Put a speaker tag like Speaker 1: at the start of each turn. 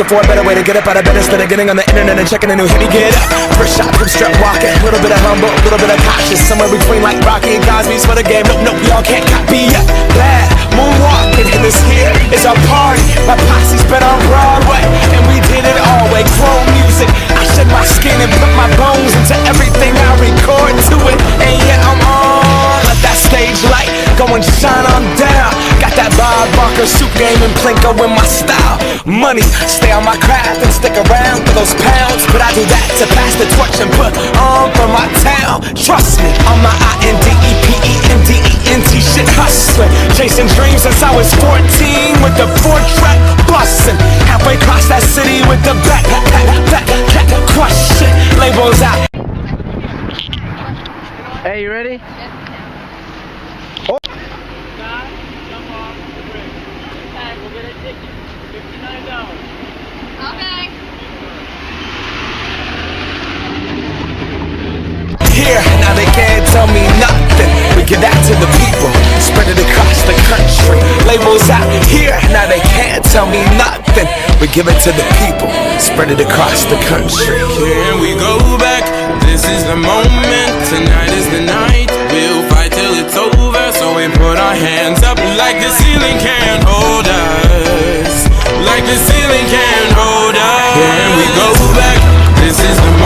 Speaker 1: looking for a better way to get up out of bed instead of getting on the internet and checking a new hit. Me get up, first shot, come strut walking. A little bit of humble, a little bit of cautious. Somewhere between like Rocky and Cosby's for the game. Nope, nope, y'all can't copy yet. Bad moonwalking, and this here is our party. My posse's been on Broadway, and we did it all way. Chrome music, I shed my skin and put my bones into everything I record to it. And yet I'm on. Let that stage light go and shine on down. Got that Bob Barker suit game and Plinko in my style. Money, stay on my craft and stick around for those pounds. But I do that to pass the torch and put on for my town. Trust me, on my INDEPENDENT shit hustling. Chasing dreams since I was 14 with the 4-track bustin'. Halfway across that city with the back crush shit. Labels out.
Speaker 2: Hey, you ready?
Speaker 3: Jump off the bridge. Okay, we'll get a ticket. $59.
Speaker 4: Okay.
Speaker 1: Here, now they can't tell me nothing. We give that to the people, spread it across the country. Labels out here, now they can't tell me nothing. We give it to the people, spread it across the country.
Speaker 5: Here we go back, this is the moment. Tonight is the night, we'll fight till it's over. So we put our hands up like the ceiling can't hold us. Like the ceiling can't hold us. Here we go back, this is the moment.